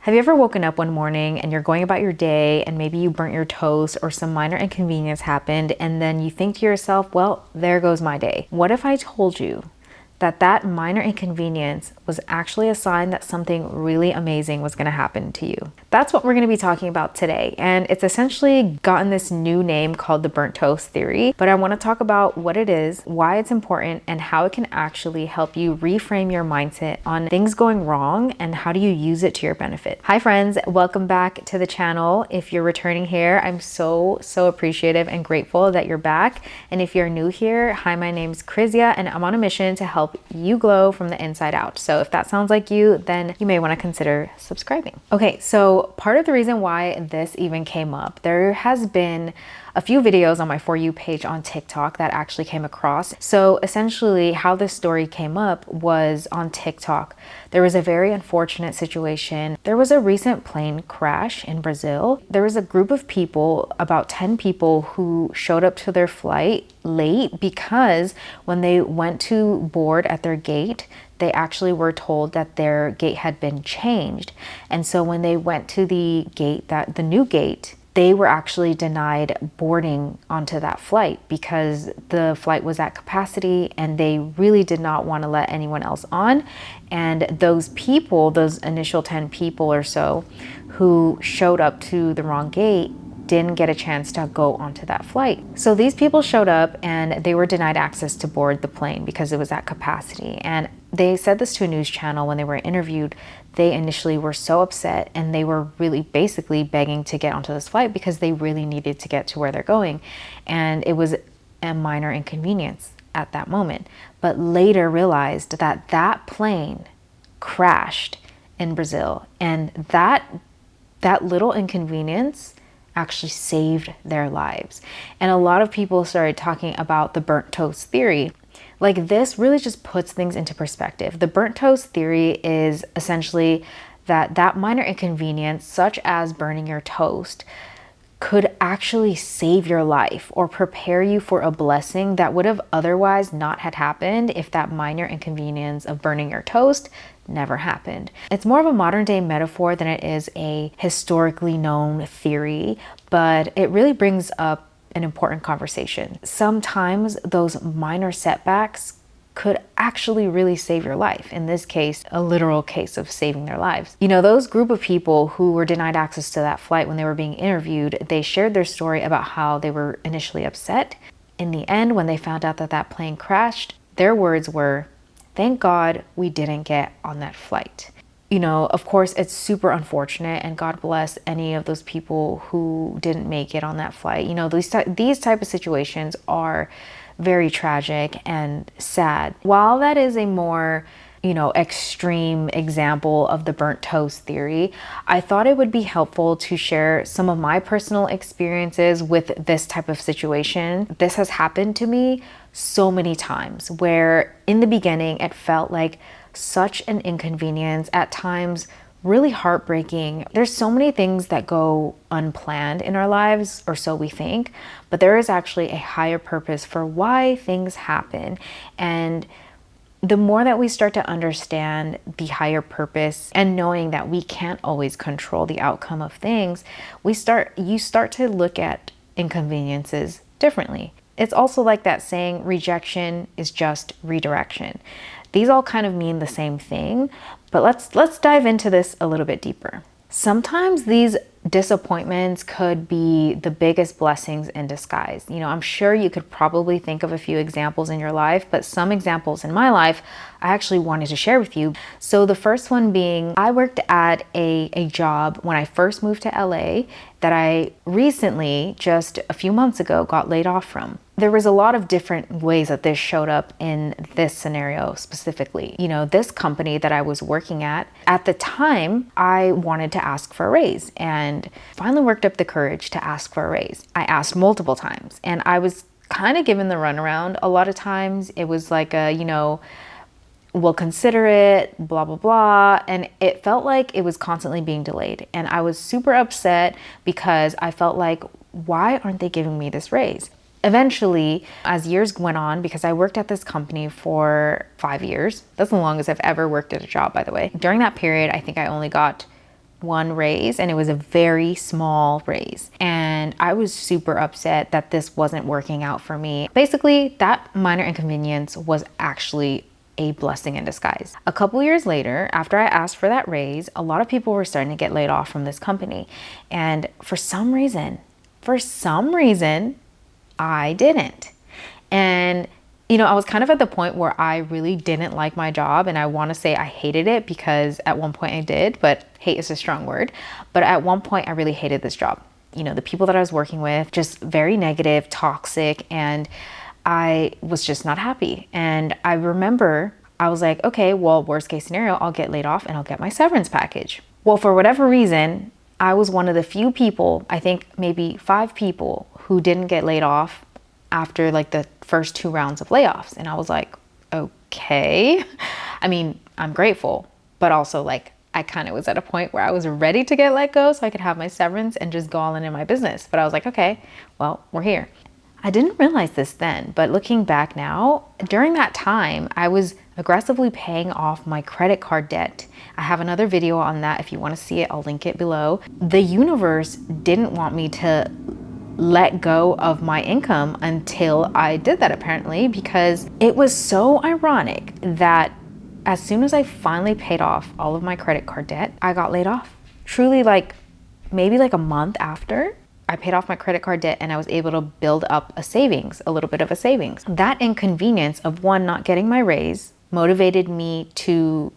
Have you ever woken up one morning and you're going about your day and maybe you burnt your toast or some minor inconvenience happened and then you think to yourself, well, there goes my day. What if I told you that that minor inconvenience was actually a sign that something really amazing was going to happen to you? That's what we're going to be talking about today. And it's essentially gotten this new name called the burnt toast theory. But I want to talk about what it is, why it's important, and how it can actually help you reframe your mindset on things going wrong and how do you use it to your benefit. Hi friends, welcome back to the channel. If you're returning here, I'm so appreciative and grateful that you're back. And if you're new here, hi, my name's Krizia and I'm on a mission to help you glow from the inside out. So if that sounds like you, then you may want to consider subscribing. Okay, so part of the reason why this even came up, there has been a few videos on my For You page on TikTok that actually came across. So essentially how this story came up was on TikTok. There was a very unfortunate situation. There was a recent plane crash in Brazil. There was a group of people, about 10 people, who showed up to their flight late because when they went to board at their gate, they actually were told that their gate had been changed. And so when they went to the gate, the new gate, they were actually denied boarding onto that flight because the flight was at capacity and they really did not want to let anyone else on. And those people, those initial 10 people or so who showed up to the wrong gate, didn't get a chance to go onto that flight. So these people showed up and they were denied access to board the plane because it was at capacity. And they said this to a news channel when they were interviewed. They initially were so upset and they were really basically begging to get onto this flight because they really needed to get to where they're going. And it was a minor inconvenience at that moment, but later realized that that plane crashed in Brazil, and that little inconvenience actually saved their lives. And a lot of people started talking about the burnt toast theory. Like, this really just puts things into perspective. The burnt toast theory is essentially that minor inconvenience, such as burning your toast, could actually save your life or prepare you for a blessing that would have otherwise not had happened if that minor inconvenience of burning your toast never happened. It's more of a modern day metaphor than it is a historically known theory, but it really brings up an important conversation. Sometimes those minor setbacks could actually really save your life. In this case, a literal case of saving their lives. You know, those group of people who were denied access to that flight when they were being interviewed, they shared their story about how they were initially upset. In the end, when they found out that that plane crashed, their words were, "Thank God we didn't get on that flight." You know, of course, it's super unfortunate, and God bless any of those people who didn't make it on that flight. You know, these type of situations are very tragic and sad. While that is a more, extreme example of the burnt toast theory, I thought it would be helpful to share some of my personal experiences with this type of situation. This has happened to me so many times where in the beginning it felt like such an inconvenience, at times really heartbreaking. There's so many things that go unplanned in our lives, or so we think, but there is actually a higher purpose for why things happen. And the more that we start to understand the higher purpose and knowing that we can't always control the outcome of things, you start to look at inconveniences differently. It's also like that saying, rejection is just redirection. These all kind of mean the same thing, but let's dive into this a little bit deeper. Sometimes these disappointments could be the biggest blessings in disguise. You know, I'm sure you could probably think of a few examples in your life, but some examples in my life I actually wanted to share with you. So the first one being, I worked at a job when I first moved to LA that I recently, just a few months ago, got laid off from. There was a lot of different ways that this showed up in this scenario specifically. You know, this company that I was working at the time, I wanted to ask for a raise and finally worked up the courage to ask for a raise. I asked multiple times and I was kind of given the runaround. A lot of times it was like we'll consider it, blah, blah, blah. And it felt like it was constantly being delayed. And I was super upset because I felt like, why aren't they giving me this raise? Eventually, as years went on, because I worked at this company for 5 years, that's the longest I've ever worked at a job, by the way. During that period, I think I only got one raise, and it was a very small raise. And I was super upset that this wasn't working out for me. Basically, that minor inconvenience was actually a blessing in disguise. A couple years later, after I asked for that raise, a lot of people were starting to get laid off from this company. And for some reason, I didn't. And I was kind of at the point where I really didn't like my job, and I want to say I hated it, because at one point I did, but hate is a strong word. But at one point I really hated this job. The people that I was working with, just very negative, toxic, and I was just not happy. And I remember I was like, okay, well, worst case scenario, I'll get laid off and I'll get my severance package. Well, for whatever reason, I was one of the few people, I think maybe 5 people, who didn't get laid off after like the first 2 rounds of layoffs. And I was like, okay. I mean, I'm grateful, but also like I kind of was at a point where I was ready to get let go so I could have my severance and just go all in my business. But I was like, okay, well, we're here. I didn't realize this then, but looking back now, during that time, I was aggressively paying off my credit card debt. I have another video on that. If you want to see it, I'll link it below. The universe didn't want me to let go of my income until I did that, apparently, because it was so ironic that as soon as I finally paid off all of my credit card debt, I got laid off. Truly, like maybe like a month after I paid off my credit card debt, and I was able to build up a little bit of a savings. That inconvenience of not getting my raise motivated me to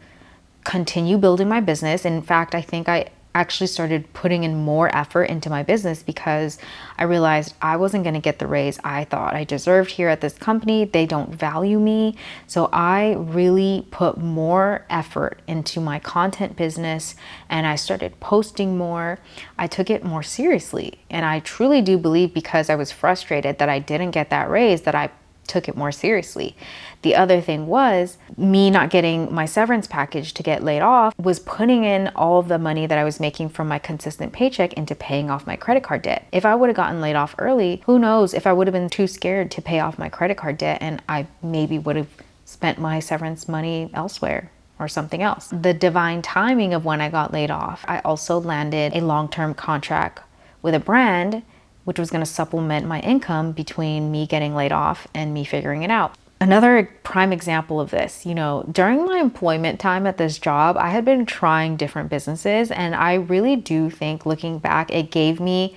continue building my business. In fact, I think I actually started putting in more effort into my business, because I realized I wasn't going to get the raise I thought I deserved here at this company. They don't value me. So I really put more effort into my content business, and I started posting more. I took it more seriously. And I truly do believe, because I was frustrated that I didn't get that raise, that I took it more seriously. The other thing was me not getting my severance package to get laid off was putting in all of the money that I was making from my consistent paycheck into paying off my credit card debt. If I would have gotten laid off early, who knows if I would have been too scared to pay off my credit card debt, and I maybe would have spent my severance money elsewhere or something else. The divine timing of when I got laid off, I also landed a long-term contract with a brand, which was going to supplement my income between me getting laid off and me figuring it out. Another prime example of this, during my employment time at this job, I had been trying different businesses, and I really do think, looking back, it gave me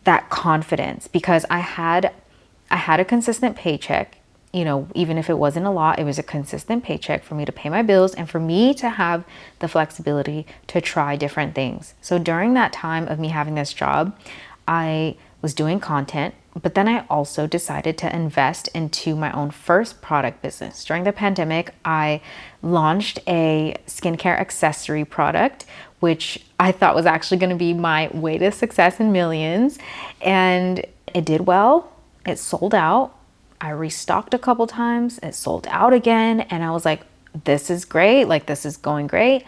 that confidence, because I had a consistent paycheck. Even if it wasn't a lot, it was a consistent paycheck for me to pay my bills and for me to have the flexibility to try different things. So during that time of me having this job, I was doing content, but then I also decided to invest into my own first product business. During the pandemic, I launched a skincare accessory product, which I thought was actually going to be my way to success in millions. And it did well. It sold out. I restocked a couple times. It sold out again. And I was like, this is great. Like, this is going great.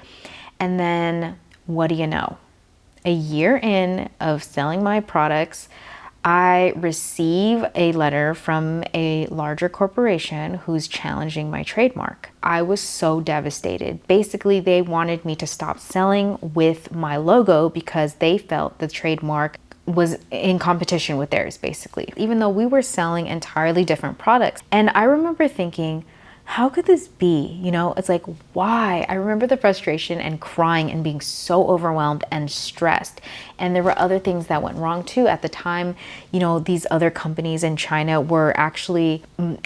And then what do you know? A year in of selling my products, I receive a letter from a larger corporation who's challenging my trademark. I was so devastated. Basically, they wanted me to stop selling with my logo because they felt the trademark was in competition with theirs, basically, even though we were selling entirely different products. And I remember thinking, how could this be? It's like, why? I remember the frustration and crying and being so overwhelmed and stressed. And there were other things that went wrong too. At the time, these other companies in China were actually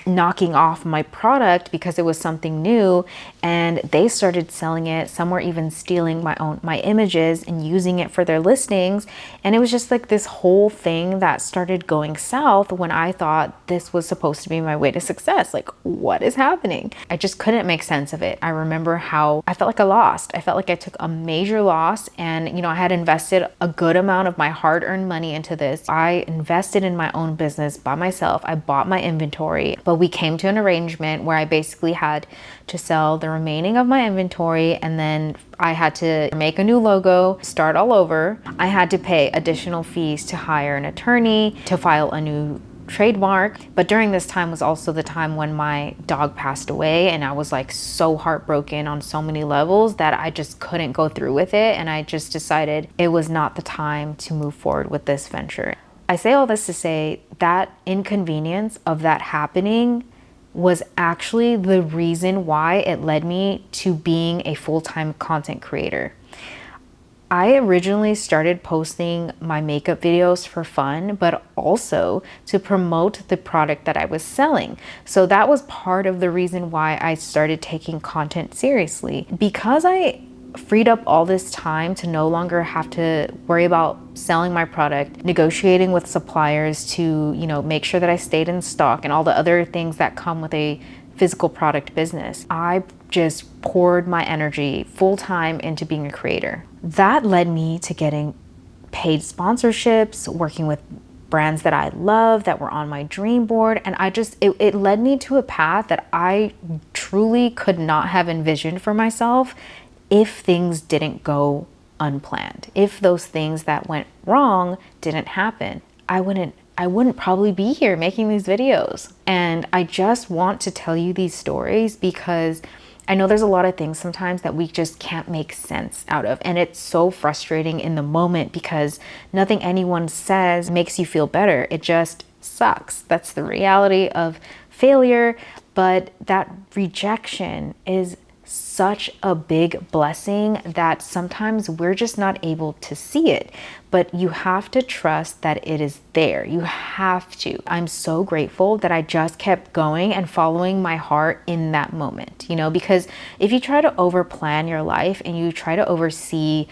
knocking off my product because it was something new, and they started selling it. Some were even stealing my images and using it for their listings. And it was just like this whole thing that started going south when I thought this was supposed to be my way to success. Like, what is happening? I just couldn't make sense of it. I remember how I felt like I lost. I felt like I took a major loss, and I had invested a good amount of my hard-earned money into this. I invested in my own business by myself. I bought my inventory, but we came to an arrangement where I basically had to sell the remaining of my inventory, and then I had to make a new logo, start all over. I had to pay additional fees to hire an attorney, to file a new trademark. But during this time was also the time when my dog passed away, and I was like so heartbroken on so many levels that I just couldn't go through with it, and I just decided it was not the time to move forward with this venture. I say all this to say that inconvenience of that happening was actually the reason why it led me to being a full-time content creator. I originally started posting my makeup videos for fun, but also to promote the product that I was selling. So that was part of the reason why I started taking content seriously. Because I freed up all this time to no longer have to worry about selling my product, negotiating with suppliers to, make sure that I stayed in stock and all the other things that come with a physical product business. I just poured my energy full time into being a creator. That led me to getting paid sponsorships, working with brands that I love that were on my dream board. And it led me to a path that I truly could not have envisioned for myself if things didn't go unplanned. If those things that went wrong didn't happen, I wouldn't probably be here making these videos. And I just want to tell you these stories because I know there's a lot of things sometimes that we just can't make sense out of. And it's so frustrating in the moment because nothing anyone says makes you feel better. It just sucks. That's the reality of failure. But that rejection is such a big blessing that sometimes we're just not able to see it. But you have to trust that it is there. You have to. I'm so grateful that I just kept going and following my heart in that moment, because if you try to overplan your life and you try to oversee,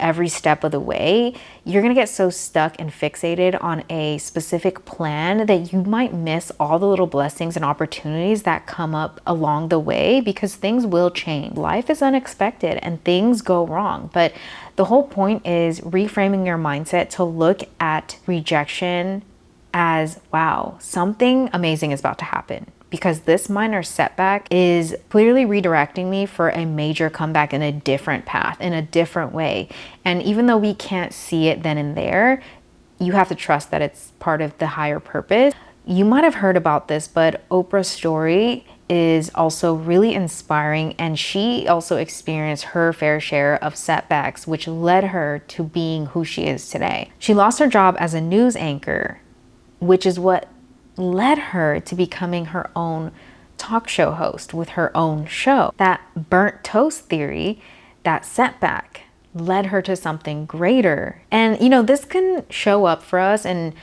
every step of the way, you're gonna get so stuck and fixated on a specific plan that you might miss all the little blessings and opportunities that come up along the way, because things will change. Life is unexpected and things go wrong, but the whole point is reframing your mindset to look at rejection as, wow, something amazing is about to happen, because this minor setback is clearly redirecting me for a major comeback in a different path, in a different way. And even though we can't see it then and there, you have to trust that it's part of the higher purpose. You might have heard about this, but Oprah's story is also really inspiring, and she also experienced her fair share of setbacks, which led her to being who she is today. She lost her job as a news anchor, which is what led her to becoming her own talk show host with her own show. That burnt toast theory, that setback, led her to something greater. And this can show up for us in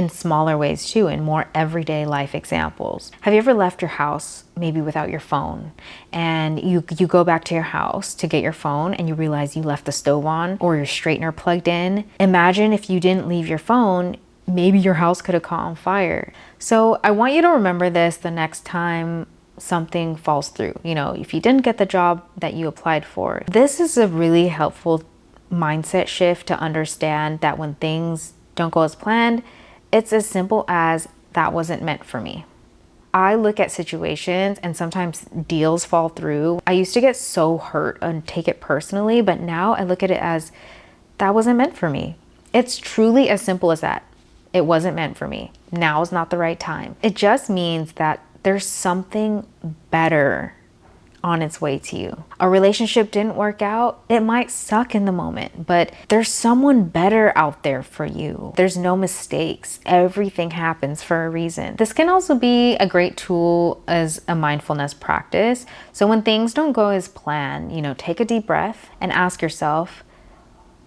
smaller ways too, in more everyday life examples. Have you ever left your house maybe without your phone, and you go back to your house to get your phone and you realize you left the stove on or your straightener plugged in? Imagine if you didn't leave your phone, maybe your house could have caught on fire. So I want you to remember this the next time something falls through. If you didn't get the job that you applied for, this is a really helpful mindset shift to understand that when things don't go as planned, it's as simple as, that wasn't meant for me. I look at situations and sometimes deals fall through. I used to get so hurt and take it personally, but now I look at it as, that wasn't meant for me. It's truly as simple as that. It wasn't meant for me. Now is not the right time. It just means that there's something better on its way to you. A relationship didn't work out. It might suck in the moment, but there's someone better out there for you. There's no mistakes. Everything happens for a reason. This can also be a great tool as a mindfulness practice. So when things don't go as planned, take a deep breath and ask yourself,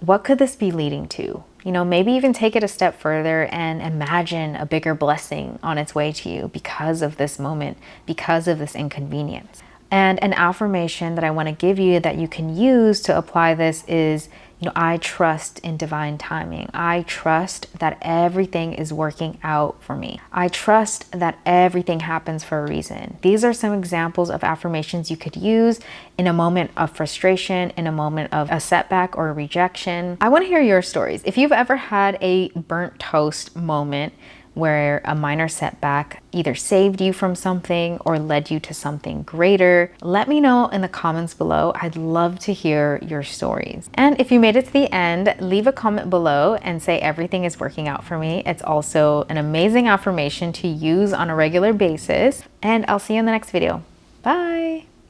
what could this be leading to? Maybe even take it a step further and imagine a bigger blessing on its way to you because of this moment, because of this inconvenience. And an affirmation that I want to give you that you can use to apply this is, I trust in divine timing. I trust that everything is working out for me. I trust that everything happens for a reason. These are some examples of affirmations you could use in a moment of frustration, in a moment of a setback or a rejection. I want to hear your stories. If you've ever had a burnt toast moment where a minor setback either saved you from something or led you to something greater. Let me know in the comments below. I'd love to hear your stories. And if you made it to the end, leave a comment below and say everything is working out for me. It's also an amazing affirmation to use on a regular basis. And I'll see you in the next video. Bye.